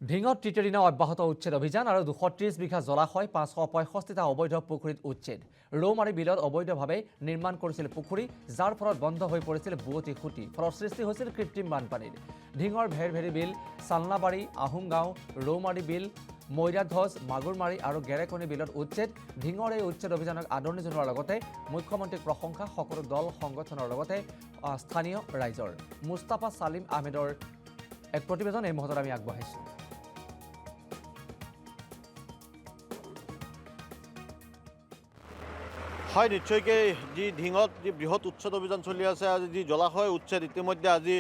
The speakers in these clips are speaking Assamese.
ঢিঙত তৃতীয় দিনা অব্যাহত উচ্ছেদ অভিযান আৰু 230 বিঘা জলাশয় 565টা অবৈধ পুখুৰীত উচ্ছেদ ৰৌমাৰী বিলত অবৈধভাৱে নিৰ্মাণ কৰিছিল পুখুৰী যাৰ ফলত বন্ধ হৈ পৰিছিল বুৱতী খুঁটি ফলত সৃষ্টি হৈছিল কৃত্ৰিম বানপানীৰ ঢিঙৰ ভেৰভেৰী বিল চালনাবাৰী আহুমগাঁও ৰৌমাৰী বিল মৈৰাধজ মাগুৰমাৰী আৰু গেৰেকণী বিলত উচ্ছেদ ঢিঙৰ এই উচ্ছেদ অভিযানক আদৰণি জনোৱাৰ লগতে মুখ্যমন্ত্ৰীক প্ৰশংসা সকলো দল সংগঠনৰ লগতে স্থানীয় ৰাইজৰ মুস্তাফা সালিম আহমেদৰ এক প্ৰতিবেদন এই মুহূৰ্তত আমি আগবঢ়াইছোঁ। হয় নিশ্চয়কৈ যি ঢিঙত যি বৃহৎ উচ্ছেদ অভিযান চলি আছে আজি যি জলাশয় উচ্ছেদ ইতিমধ্যে আজি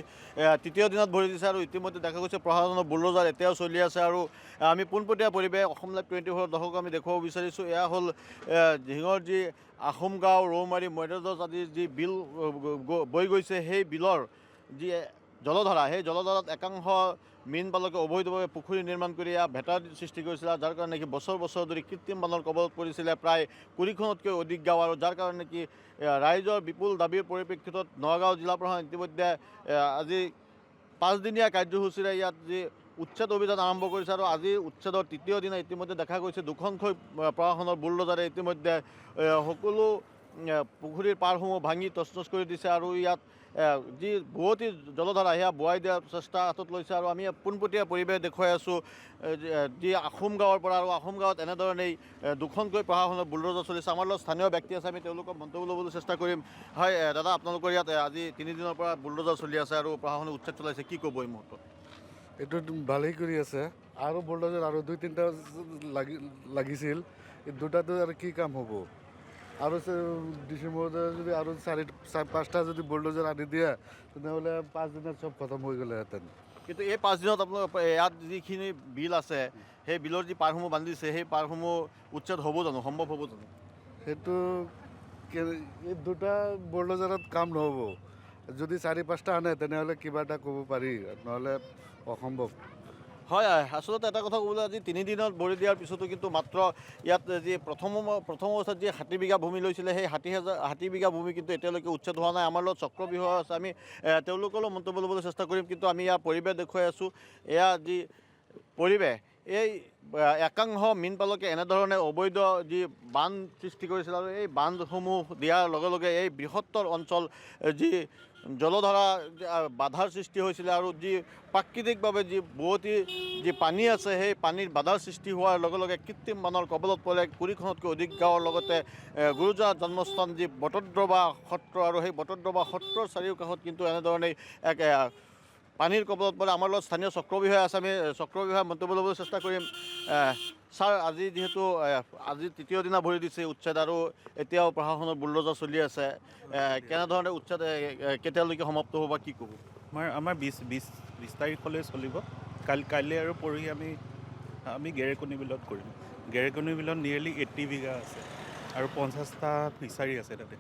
তৃতীয় দিনত ভৰি দিছে আৰু ইতিমধ্যে দেখা গৈছে প্ৰশাসনৰ বুলডোজাৰ এতিয়াও চলি আছে আৰু আমি পোনপটীয়া পৰিৱেশ অসম লাইভ 24 দৰ্শকক আমি দেখুৱাব বিচাৰিছোঁ এয়া হ'ল ঢিঙৰ যি আহোমগাঁও ৰৌমাৰী মৈৰাধজ আদি যি বিল বৈ গৈছে সেই বিলৰ যি জলধাৰা সেই জলধাৰাত একাংশ মীন পালকে অবৈধভাৱে পুখুৰী নিৰ্মাণ কৰি ভেটাৰ সৃষ্টি কৰিছিল যাৰ কাৰণে কি বছৰ বছৰ ধৰি কৃত্ৰিম বানৰ কবলত পৰিছিলে প্ৰায় 20খনতকৈ অধিক গাঁও আৰু যাৰ কাৰণে কি ৰাইজৰ বিপুল দাবীৰ পৰিপ্ৰেক্ষিতত নগাঁও জিলা প্ৰশাসন ইতিমধ্যে আজি 5দিনীয়া কাৰ্যসূচীৰে ইয়াত যি উচ্ছেদ অভিযান আৰম্ভ কৰিছে আৰু আজি উচ্ছেদৰ তৃতীয় দিনা ইতিমধ্যে দেখা গৈছে দুখনকৈ প্ৰশাসনৰ বুলডোজাৰে ইতিমধ্যে সকলো পুখুৰীৰ পাৰসমূহ ভাঙি তছনছ কৰি দিছে আৰু ইয়াত যি বুৱতী জলধাৰা সেয়া বোৱাই দিয়াৰ চেষ্টা হাতত লৈছে আৰু আমি পোনপটীয়া পৰিৱেশ দেখুৱাই আছোঁ যি আহোম গাঁৱৰ পৰা আৰু আহোম গাঁৱত এনেধৰণেই দুখনকৈ প্ৰশাসনৰ বুলডোজাৰ চলিছে আমাৰ লগত স্থানীয় ব্যক্তি আছে আমি তেওঁলোকক মন্তব্য ল'বলৈ চেষ্টা কৰিম হয় দাদা আপোনালোকৰ ইয়াত আজি 3 দিনৰ পৰা বুলডোজাৰ চলি আছে আৰু প্ৰশাসনে উচ্ছেদ চলাইছে কি ক'ব এই মুহূৰ্তত এইটো ভালেই কৰি আছে আৰু বুলডোজাৰ আৰু 2-3টা লাগিছিল এই দুটাতো আৰু কি কাম হ'ব আৰু ডিচেম্বৰতে যদি আৰু 4-5টা যদি বুলডোজাৰ আনি দিয়ে তেনেহ'লে 5 দিনত চব খতম হৈ গ'লেহেঁতেন কিন্তু এই 5 দিনত আপোনালোকৰ ইয়াত যিখিনি বিল আছে সেই বিলৰ যি পাৰসমূহ বান্ধিছে সেই পাৰসমূহ উচ্ছেদ হ'ব জানো সম্ভৱ হ'ব জানো সেইটো এই দুটা বুলডোজাৰত কাম নহ'ব যদি 4-5টা আনে তেনেহ'লে কিবা এটা ক'ব পাৰি নহ'লে অসম্ভৱ হয় আচলতে এটা কথা ক'বলৈ আজি 3 দিনত ভৰি দিয়াৰ পিছতো কিন্তু মাত্ৰ ইয়াত যি প্ৰথম অৱস্থাত যি 60 বিঘা ভূমি লৈছিলে সেই 60 বিঘা ভূমি কিন্তু এতিয়ালৈকে উচ্ছেদ হোৱা নাই আমাৰ লগত চক্ৰবিষয়া আছে আমি তেওঁলোকলৈ মন্তব্য ল'বলৈ চেষ্টা কৰিম কিন্তু আমি ইয়াৰ পৰিৱেশ দেখুৱাই আছোঁ এয়া যি পৰিৱেশ এই একাংশ মীন পালকে এনেধৰণে অবৈধ যি বান্ধ সৃষ্টি কৰিছিল আৰু এই বান্ধসমূহ দিয়াৰ লগে লগে এই বৃহত্তৰ অঞ্চল যি জলধাৰা বাধাৰ সৃষ্টি হৈছিলে আৰু যি প্ৰাকৃতিকভাৱে যি বুৱতী যি পানী আছে সেই পানীৰ বাধাৰ সৃষ্টি হোৱাৰ লগে লগে কৃত্ৰিম বানৰ কবলত পৰে 20খনতকৈ অধিক গাঁৱৰ লগতে গুৰুজনাৰ জন্মস্থান যি বটদ্ৰৱা সত্ৰ আৰু সেই বটদ্ৰৱা সত্ৰৰ চাৰিওকাষত কিন্তু এনেধৰণেই এক পানীৰ কবলত পৰে আমাৰ লগত স্থানীয় চক্ৰবিষয়া আছে আমি চক্ৰবিষয়া মন্তব্য ল'বলৈ চেষ্টা কৰিম ছাৰ আজি যিহেতু আজি তৃতীয় দিনা ভৰি দিছে উচ্ছেদ আৰু এতিয়াও প্ৰশাসনৰ বুলডোজাৰ চলি আছে কেনেধৰণে উচ্ছেদ কেতিয়ালৈকে সমাপ্ত হ'ব বা কি ক'ব আমাৰ 20 তাৰিখলৈ চলিব কাইলৈ আৰু পৰহি আমি গেৰেকণী বিলত কৰিম গেৰেকণী বিলত নিয়েৰলি 80 বিঘা আছে আৰু 50টা ফিচাৰী আছে তাতে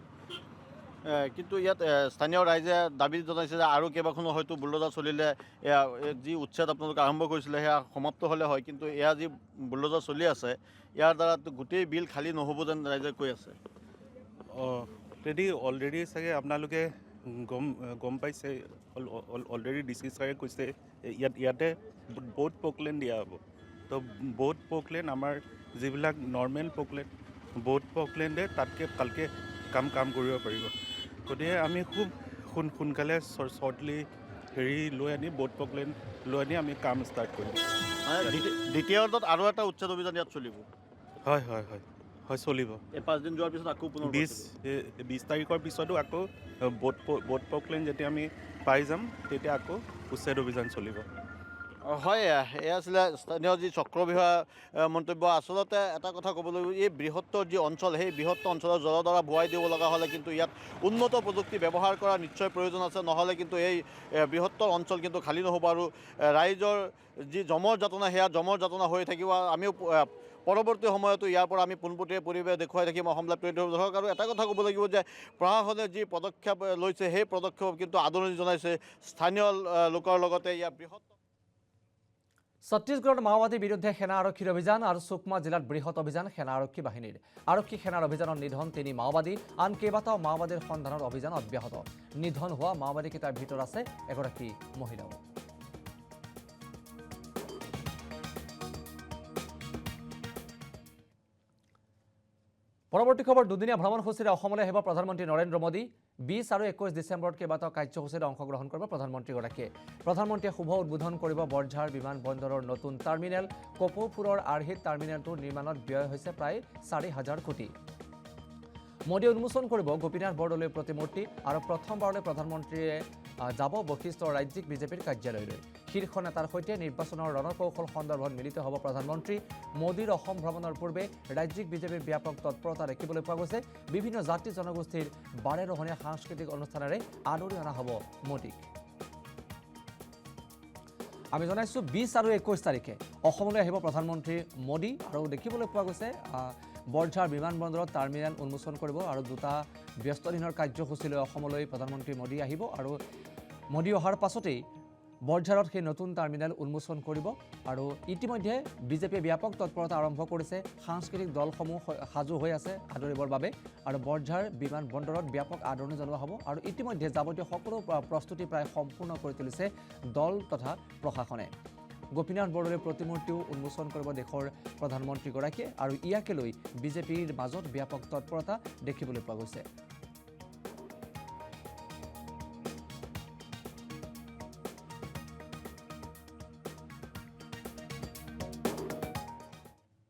কিন্তু ইয়াত স্থানীয় ৰাইজে দাবী জনাইছে যে আৰু কেইবাখনো হয়তো বুলডোজাৰ চলিলে যি উচ্ছেদ আপোনালোকে আৰম্ভ কৰিছিলে সেয়া সমাপ্ত হ'লে হয় কিন্তু এয়া যি বুলডোজাৰ চলি আছে ইয়াৰ দ্বাৰা গোটেই বিল খালী নহ'ব যেন ৰাইজে কৈ আছে অলৰেডি চাগে আপোনালোকে গম পাইছে অলৰেডি ডিচি ছাৰে কৈছে ইয়াতে বহুত পকলেণ্ড দিয়া হ'ব তো বহুত পকলেণ্ড আমাৰ যিবিলাক নৰ্মেল পকলেণ্ড বহুত পকলেণ্ডে তাতকৈ ভালকৈ কাম কৰিব পাৰিব গতিকে আমি খুব সোনকালে শ্বৰ্টলি লৈ আনি বহুত পকলেণ্ড লৈ আনি আমি কাম ষ্টাৰ্ট কৰিম দ্বিতীয় অন্তত আৰু এটা উচ্ছেদ অভিযান ইয়াত চলিব হয় চলিব এই 5 দিন যোৱাৰ পিছত আকৌ 20 তাৰিখৰ পিছতো আকৌ বোট পকলেণ্ড যেতিয়া আমি পাই যাম তেতিয়া আকৌ উচ্ছেদ অভিযান চলিব হয় এয়া আছিলে স্থানীয় যি চক্ৰবিষয়া মন্তব্য আচলতে এটা কথা ক'বলৈ এই বৃহত্তৰ যি অঞ্চল সেই বৃহত্তৰ অঞ্চলৰ জলধাৰা বোৱাই দিব লগা হ'লে কিন্তু ইয়াত উন্নত প্ৰযুক্তি ব্যৱহাৰ কৰা নিশ্চয় প্ৰয়োজন আছে নহ'লে কিন্তু এই বৃহত্তৰ অঞ্চল কিন্তু খালী নহ'ব আৰু ৰাইজৰ যি জমৰ যাতনা সেয়া জমৰ যাতনা হৈ থাকিব আমিও পৰৱৰ্তী সময়তো ইয়াৰ পৰা আমি পোনপটীয়া পৰিৱেশ দেখুৱাই থাকিম অসম লাইভ 24 দৰ্শক আৰু এটা কথা ক'ব লাগিব যে প্ৰশাসনে যি পদক্ষেপ লৈছে সেই পদক্ষেপ কিন্তু আদৰণি জনাইছে স্থানীয় লোকৰ লগতে ইয়াৰ বৃহৎ ছত্তীশগড়ত মাওবাদীৰ বিৰুদ্ধে সেনা আৰক্ষীৰ অভিযান আৰু সুকমা জিলাত বৃহৎ অভিযান সেনা আৰক্ষী বাহিনীৰ আৰক্ষী সেনাৰ অভিযানত নিধন 3 মাওবাদী আন কেইবাটাও মাওবাদীৰ সন্ধানত অভিযান অব্যাহত নিধন হোৱা মাওবাদীকেইটাৰ ভিতৰত আছে এগৰাকী মহিলাও পৰৱৰ্তী খবৰ দুদিনীয়া ভ্ৰমণসূচীৰে অসমলৈ আহিব প্ৰধানমন্ত্ৰী নৰেন্দ্ৰ মোদী 20 আৰু 21 ডিচেম্বৰত কেইবাটাও কাৰ্যসূচীত অংশগ্ৰহণ কৰিব প্ৰধানমন্ত্ৰীগৰাকীয়ে প্ৰধানমন্ত্ৰীয়ে শুভ উদ্বোধন কৰিব বৰঝাৰ বিমান বন্দৰৰ নতুন টাৰ্মিনেল কপৌপুৰৰ আৰ্হিত টাৰ্মিনেলটোৰ নিৰ্মাণত ব্যয় হৈছে প্ৰায় 4,000 কোটি মোদীয়ে উন্মোচন কৰিব গোপীনাথ বৰদলৈৰ প্ৰতিমূৰ্তি আৰু প্ৰথমবাৰলৈ প্ৰধানমন্ত্ৰীয়ে যাব বশিষ্ঠৰ ৰাজ্যিক বিজেপিৰ কাৰ্যালয়লৈ শীৰ্ষ নেতাৰ সৈতে নিৰ্বাচনৰ ৰণকৌশল সন্দৰ্ভত মিলিত হ'ব প্ৰধানমন্ত্ৰী মোদীৰ অসম ভ্ৰমণৰ পূৰ্বে ৰাজ্যিক বিজেপিৰ ব্যাপক তৎপৰতা দেখিবলৈ পোৱা গৈছে বিভিন্ন জাতি জনগোষ্ঠীৰ বাৰেৰহণীয়া সাংস্কৃতিক অনুষ্ঠানেৰে আদৰি অনা হ'ব মোদীক আমি জনাইছোঁ 20 আৰু 21 তাৰিখে অসমলৈ আহিব প্ৰধানমন্ত্ৰী মোদী আৰু দেখিবলৈ পোৱা গৈছে বৰঝাৰ বিমানবন্দৰত টাৰ্মিনেল উন্মোচন কৰিব আৰু দুটা ব্যস্ত দিনৰ কাৰ্যসূচীলৈ অসমলৈ প্ৰধানমন্ত্ৰী মোদী আহিব আৰু মোদী অহাৰ পাছতেই বৰঝাৰত সেই নতুন টাৰ্মিনেল উন্মোচন কৰিব আৰু ইতিমধ্যে বিজেপিয়ে ব্যাপক তৎপৰতা আৰম্ভ কৰিছে সাংস্কৃতিক দলসমূহ সাজু হৈ আছে আদৰিবৰ বাবে আৰু বৰঝাৰ বিমানবন্দৰত ব্যাপক আদৰণি জনোৱা হ'ব আৰু ইতিমধ্যে যাৱতীয় সকলো প্ৰস্তুতি প্ৰায় সম্পূৰ্ণ কৰি তুলিছে দল তথা প্ৰশাসনে গোপীনাথ বৰদলৈৰ প্ৰতিমূৰ্তিও উন্মোচন কৰিব দেশৰ প্ৰধানমন্ত্ৰীগৰাকীয়ে আৰু ইয়াকে লৈ বিজেপিৰ মাজত ব্যাপক তৎপৰতা দেখিবলৈ পোৱা গৈছে